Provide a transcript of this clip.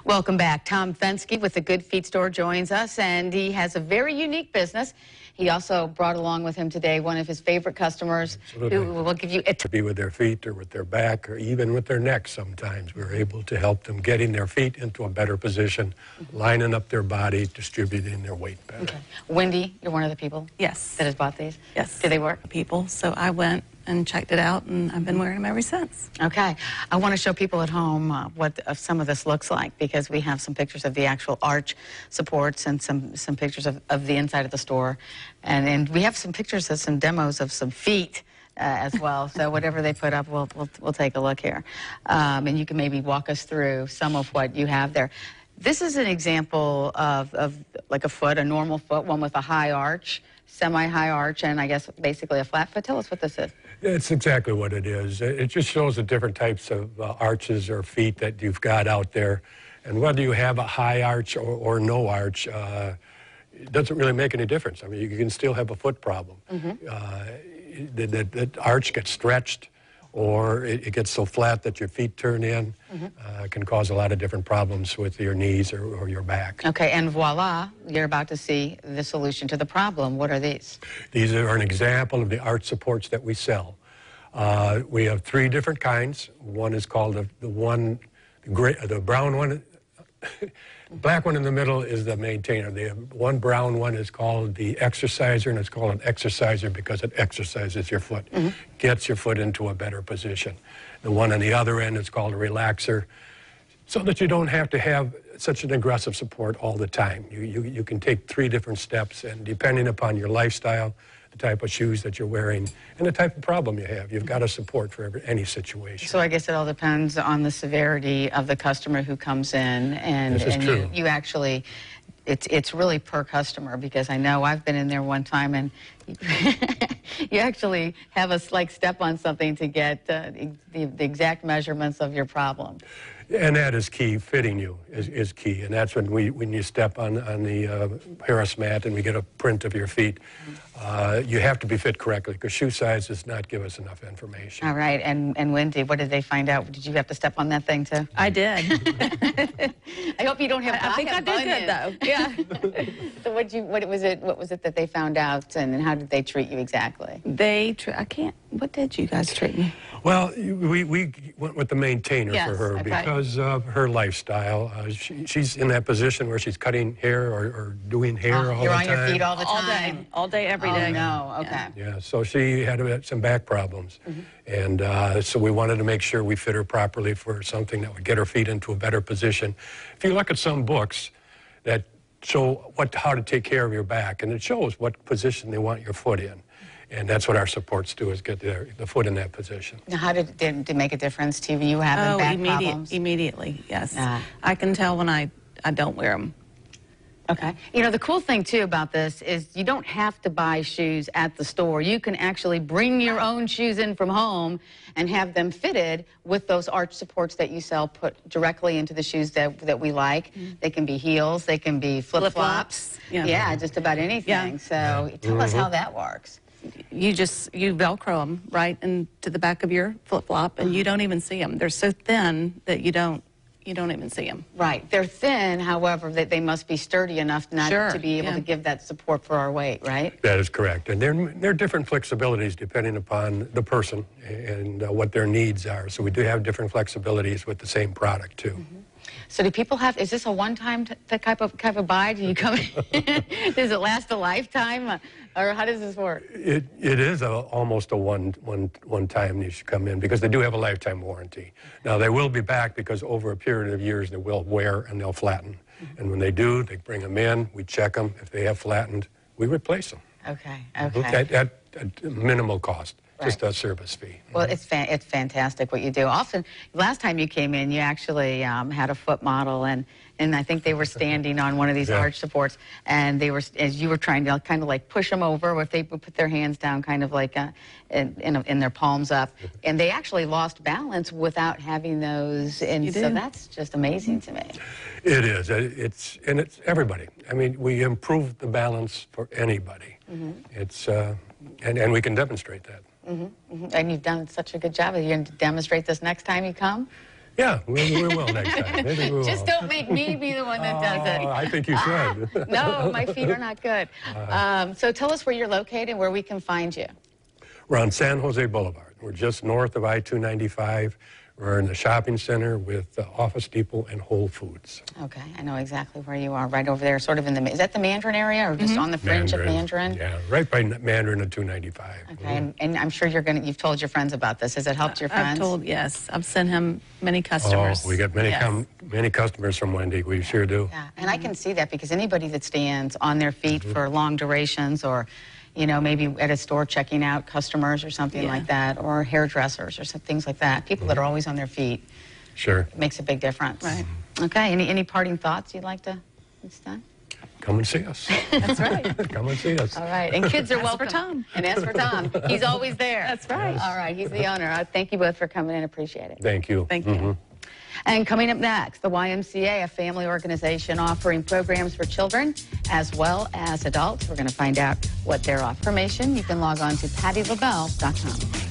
Welcome back. Tom Fenske with the Good Feet Store joins us, and he has a very unique business. He also brought along with him today one of his favorite customers. Absolutely. Who will give you a To be with their feet or with their back or even with their neck sometimes. We're able to help them getting their feet into a better position, lining up their body, distributing their weight better. Okay. Wendy, you're one of the people Yes. that has bought these? Yes. Do they work? People. So I went and checked it out, and I've been wearing them ever since. Okay. I want to show people at home what some of this looks like, because we have some pictures of the actual arch supports and some pictures of the inside of the store. And we have some pictures of some demos of some feet as well. So whatever they put up, we'll take a look here. And you can maybe walk us through some of what you have there. This is an example of like a foot, a normal foot, one with a high arch, semi-high arch, and I guess basically a flat foot. Tell us what this is. It's exactly what it is. It just shows the different types of arches or feet that you've got out there. And whether you have a high arch or no arch, it doesn't really make any difference. I mean, you can still have a foot problem. The arch gets stretched, or it gets so flat that your feet turn in. It can cause a lot of different problems with your knees or your back. Okay, and voila, you're about to see the solution to the problem. What are these? These are an example of the arch supports that we sell. We have three different kinds. One is called the brown one. Black one in the middle is the maintainer. The one brown one is called the exerciser, and it's called an exerciser because it exercises your foot, gets your foot into a better position. The one on the other end is called a relaxer, so that you don't have to have such an aggressive support all the time. You can take three different steps, and depending upon your lifestyle, the type of shoes that you're wearing, and the type of problem you have, you've got a support for any situation. So I guess it all depends on the severity of the customer who comes in, and, This is true. You actually, it's really per customer, because I know I've been in there one time, and you actually have us like step on something to get the exact measurements of your problem. And that is key. Fitting you is key, and that's when you step on the Harris mat and we get a print of your feet. You have to be fit correctly, because shoe size does not give us enough information. All right, and Wendy, what did they find out? Did you have to step on that thing too? I did. I hope you don't have. I think I did good though. Yeah. So what was it that they found out, and how did they treat you exactly? What did you guys treat me? Well, we went with the maintainer for her, okay. because of her lifestyle. She's in that position where she's cutting hair or doing hair all the time. You're on your feet all the time? All day, every day. Oh, no, okay. Yeah, so she had some back problems. And so we wanted to make sure we fit her properly for something that would get her feet into a better position. If you look at some books that show how to take care of your back, and it shows what position they want your foot in. And that's what our supports do, is get the foot in that position. Now, how did it make a difference to you having back problems? Immediately, yes. I can tell when I don't wear them. Okay. You know, the cool thing, too, about this is you don't have to buy shoes at the store. You can actually bring your own shoes in from home and have them fitted with those arch supports that you sell, put directly into the shoes that we like. They can be heels. They can be flip-flops. Yeah, just about anything. So tell us how that works. You Velcro them right into the back of your flip-flop, and you don't even see them. They're so thin that you don't even see them. Right. They're thin, however, that they must be sturdy enough not to be able to give that support for our weight, right? That is correct. And there are different flexibilities depending upon the person and what their needs are. So we do have different flexibilities with the same product, too. So do people have, is this a one-time type of buy? Do you come in? Does it last a lifetime? Or how does this work? It is almost a one time you should come in, because they do have a lifetime warranty. Now, they will be back, because over a period of years they will wear and they'll flatten. And when they do, they bring them in, we check them. If they have flattened, we replace them. Okay. At minimal cost. Just a service fee. Well, it's fantastic what you do. Often, last time you came in, you actually had a foot model, and I think they were standing on one of these arch supports, and they were, as you were trying to kind of like push them over, or if they would put their hands down kind of like in their palms up, and they actually lost balance without having those, and so that's just amazing to me. It is. It's everybody. I mean, we improve the balance for anybody. It's and we can demonstrate that. And you've done such a good job. Are you going to demonstrate this next time you come? Yeah, we will next time. Maybe we will. Just don't make me be the one that does it. Oh, I think you should. No, my feet are not good. So tell us where you're located and where we can find you. We're on San Jose Boulevard. We're just north of I-295. We're in the shopping center with Office Depot and Whole Foods. Okay, I know exactly where you are, right over there, sort of in the, is that the Mandarin area or just on the fringe of Mandarin? Yeah, right by Mandarin and 295. Okay, and I'm sure you've told your friends about this. Has it helped your friends? I've told, yes. I've sent him many customers. Oh, we get many, Yes. many customers from Wendy. We sure do. Yeah, and I can see that because anybody that stands on their feet for long durations or, you know, maybe at a store checking out customers or something Yeah. like that, or hairdressers or some things like that, people that are always on their feet, Sure. it makes a big difference. Right. Okay, any parting thoughts you'd like to, it's done? Come and see us. That's right. Come and see us. All right, and kids are Ask for welcome. Tom. And ask for Tom. He's always there. That's right. All right, he's the owner. Thank you both for coming in. Appreciate it. Thank you. Thank you. And coming up next, the YMCA, a family organization offering programs for children as well as adults. We're going to find out what they're offering. For information, you can log on to PattyLaBelle.com.